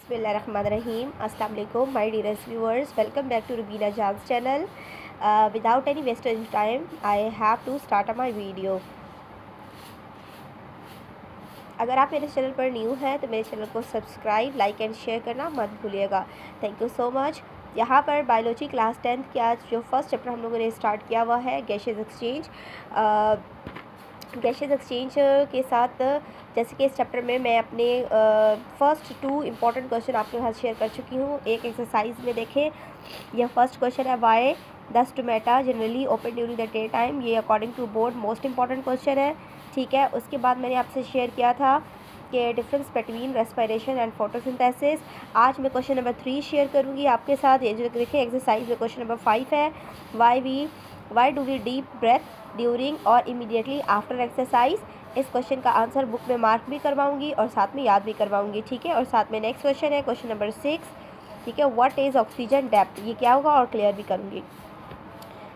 Bismillahirrahmanirrahim. Assalamu alaikum, my dearest viewers. Welcome back to Rubina Jams channel. Without any wastage time, I have to start my video. अगर आप मेरे channel पर new हैं तो मेरे channel को subscribe, like and share करना मत भूलिएगा. Thank you so much. यहाँ पर बायोलॉजी क्लास 10th की आज जो फर्स्ट चैप्टर हम लोगों ने स्टार्ट किया हुआ है गैसेस एक्सचेंज. गैसेस एक्सचेंज के साथ जैसे कि इस चैप्टर में मैं अपने फर्स्ट 2 इम्पॉर्टेंट क्वेश्चन आपके साथ शेयर कर चुकी हूँ. एक एक्सरसाइज में देखें, यह फर्स्ट क्वेश्चन है, why the stomata generally open during the day time. ये according to board most important question है. ठीक है. उसके बाद मैंने आपसे शेयर किया था कि difference between respiration and photosynthesis. आज मैं क्वेश्चन नंबर 3 शेयर करूँगी आपके साथ. ये जो देखें एक्सरसाइज में क्वेश्चन नंबर 5 है, why do we deep breath during और इमीडिएटली आफ्टर एक्सरसाइज. इस क्वेश्चन का आंसर बुक में मार्क भी करवाऊंगी और साथ में याद भी करवाऊंगी. ठीक है. और साथ में नेक्स्ट क्वेश्चन है क्वेश्चन नंबर 6. ठीक है. व्हाट इज़ ऑक्सीजन डेप्थ, ये क्या होगा और क्लियर भी करूँगी.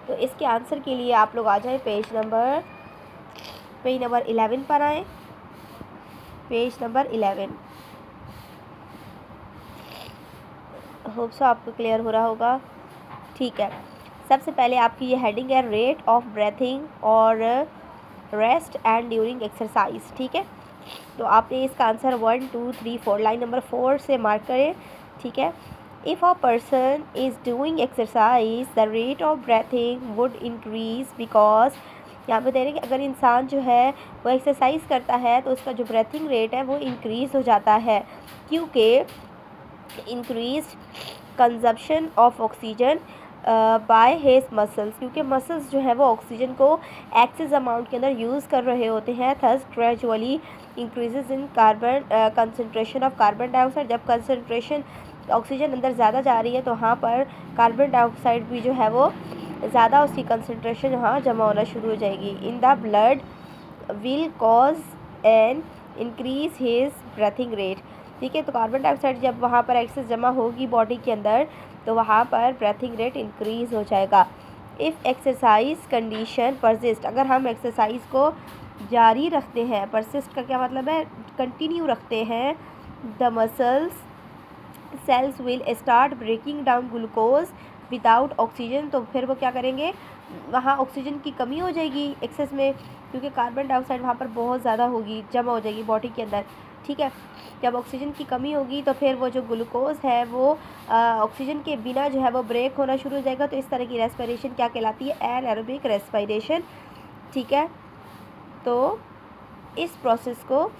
तो इसके आंसर के लिए आप लोग आ जाएँ पेज नंबर 11 पर आएँ. Page number 11. होप सो आपको क्लियर हो रहा होगा. ठीक है. सबसे पहले आपकी ये हेडिंग है रेट ऑफ ब्रेथिंग और रेस्ट एंड ड्यूरिंग एक्सरसाइज. ठीक है. तो आपने इसका आंसर 1 2 3 4 लाइन नंबर 4 से मार्क करें. ठीक है. If a person is doing exercise the rate of breathing would increase because, यहाँ पे दे रहे हैं कि अगर इंसान जो है वो एक्सरसाइज करता है तो उसका जो ब्रेथिंग रेट है वो इंक्रीज़ हो जाता है, क्योंकि increase consumption of oxygen by his muscles, क्योंकि मसल्स जो है वो ऑक्सीजन को एक्सेस अमाउंट के अंदर यूज़ कर रहे होते हैं. Thus gradually increases in carbon concentration of carbon dioxide. जब कंसनट्रेशन ऑक्सीजन अंदर ज़्यादा जा रही है तो वहाँ पर कार्बन डाइऑक्साइड भी जो है वो ज़्यादा उसकी कंसनट्रेशन वहाँ जमा होना शुरू हो जाएगी. In the blood will cause an increase his breathing rate. ठीक है. तो कार्बन डाइऑक्साइड जब वहाँ पर एक्सेस जमा होगी बॉडी के अंदर तो वहाँ पर ब्रेथिंग रेट इंक्रीज़ हो जाएगा. इफ़ एक्सरसाइज कंडीशन परसिस्ट, अगर हम एक्सरसाइज को जारी रखते हैं, परसिस्ट का क्या मतलब है, कंटिन्यू रखते हैं, the muscles cells will start breaking down glucose without oxygen. तो फिर वो क्या करेंगे, वहाँ ऑक्सीजन की कमी हो जाएगी एक्सेस में, क्योंकि कार्बन डाइऑक्साइड वहाँ पर बहुत ज़्यादा होगी, जमा हो जाएगी बॉडी के अंदर. ठीक है. जब ऑक्सीजन की कमी होगी तो फिर वो जो ग्लूकोज है वो ऑक्सीजन के बिना जो है वो ब्रेक होना शुरू हो जाएगा. तो इस तरह की रेस्पिरेशन क्या कहलाती है, एनारोबिक रेस्पिरेशन. ठीक है. तो इस प्रोसेस को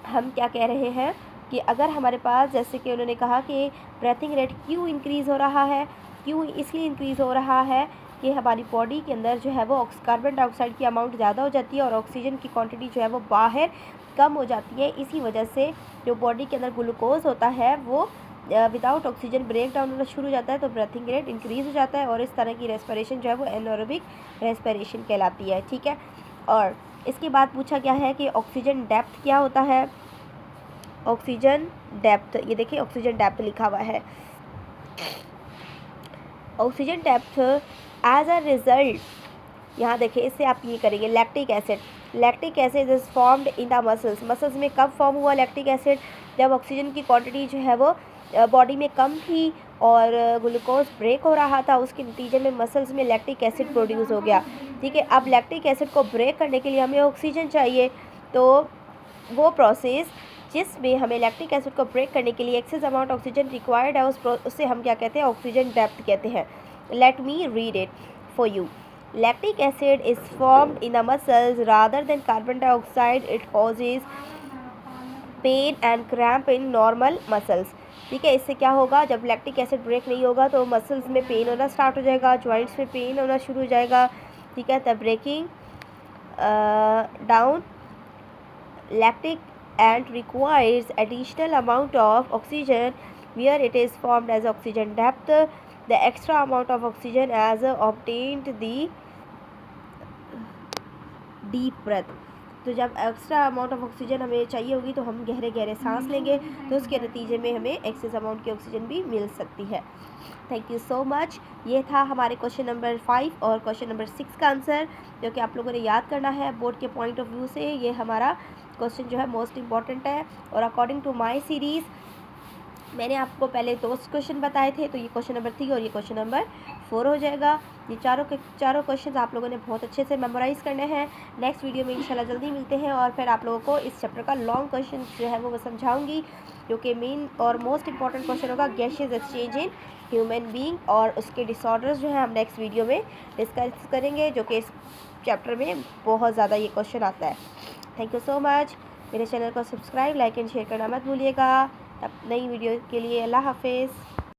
हम क्या कह रहे हैं कि अगर हमारे पास, जैसे कि उन्होंने कहा कि ब्रेथिंग रेट क्यों इंक्रीज़ हो रहा है, क्यों इसलिए इंक्रीज़ हो रहा है कि हमारी बॉडी के अंदर जो है वो कार्बन डाइऑक्साइड की अमाउंट ज़्यादा हो जाती है और ऑक्सीजन की क्वांटिटी जो है वो बाहर कम हो जाती है. इसी वजह से जो बॉडी के अंदर ग्लूकोज होता है वो विदाउट ऑक्सीजन ब्रेक डाउन होना शुरू हो जाता है, तो ब्रेथिंग रेट इंक्रीज़ हो जाता है और इस तरह की रेस्पिरेशन जो है वो एनारोबिक रेस्पिरेशन कहलाती है. ठीक है. और इसके बाद पूछा गया है कि ऑक्सीजन डेप्थ क्या होता है. ऑक्सीजन डेप्थ, ये देखिए ऑक्सीजन डेप्थ लिखा हुआ है. Oxygen depth as a result, यहाँ देखिए इससे आप ये करेंगे lactic acid. Lactic acid is formed in the muscles. Muscles में कब फॉर्म हुआ लैक्टिक एसिड, जब ऑक्सीजन की क्वांटिटी जो है वो बॉडी में कम थी और ग्लूकोज ब्रेक हो रहा था, उसके नतीजे में मसल्स में लैक्टिक एसिड प्रोड्यूस हो गया. ठीक है. अब लैक्टिक एसिड को ब्रेक करने के लिए हमें ऑक्सीजन चाहिए, तो वो प्रोसेस जिसमें हमें लैक्टिक एसिड को ब्रेक करने के लिए एक्सेस अमाउंट ऑक्सीजन रिक्वायर्ड है, उससे हम क्या कहते हैं, ऑक्सीजन डेप्थ कहते हैं. Let me read it for you. Lactic acid is formed in the muscles rather than carbon dioxide. It causes pain and cramp in normal muscles. ठीक है. इससे क्या होगा, जब लैक्टिक एसिड ब्रेक नहीं होगा तो मसल्स में पेन होना स्टार्ट हो जाएगा, जॉइंट्स में पेन होना शुरू हो जाएगा. ठीक है. The breaking down lactic and requires additional amount of oxygen where it is formed as oxygen depth. The extra amount of oxygen as obtained the deep breath. तो जब एक्स्ट्रा अमाउंट ऑफ ऑक्सीजन हमें चाहिए होगी तो हम गहरे गहरे सांस लेंगे, तो उसके नतीजे में हमें एक्सेस अमाउंट की ऑक्सीजन भी मिल सकती है. Thank you so much. ये था हमारे क्वेश्चन नंबर 5 और क्वेश्चन नंबर 6 का आंसर, जो कि आप लोगों ने याद करना है बोर्ड के पॉइंट ऑफ व्यू से. ये हमारा क्वेश्चन जो है मोस्ट इम्पॉर्टेंट है और अकॉर्डिंग टू माई सीरीज़ मैंने आपको पहले 2 क्वेश्चन बताए थे, तो ये क्वेश्चन नंबर 3 और ये क्वेश्चन नंबर 4 हो जाएगा। ये चारों के चारों क्वेश्चन आप लोगों ने बहुत अच्छे से मेमोराइज़ करने हैं। नेक्स्ट वीडियो में इंशाल्लाह जल्दी मिलते हैं और फिर आप लोगों को इस चैप्टर का लॉन्ग क्वेश्चन जो है वो मैं समझाऊंगी, जो कि मेन और मोस्ट इंपॉर्टेंट क्वेश्चन होगा gases exchange in human being, और उसके डिसऑर्डर्स जो है हम नेक्स्ट वीडियो में डिस्कस करेंगे, जो कि इस चैप्टर में बहुत ज़्यादा ये क्वेश्चन आता है। Thank you so much. मेरे चैनल को सब्सक्राइब, लाइक एंड शेयर करना मत भूलिएगा। अब नई वीडियो के लिए अल्लाह हाफिज़।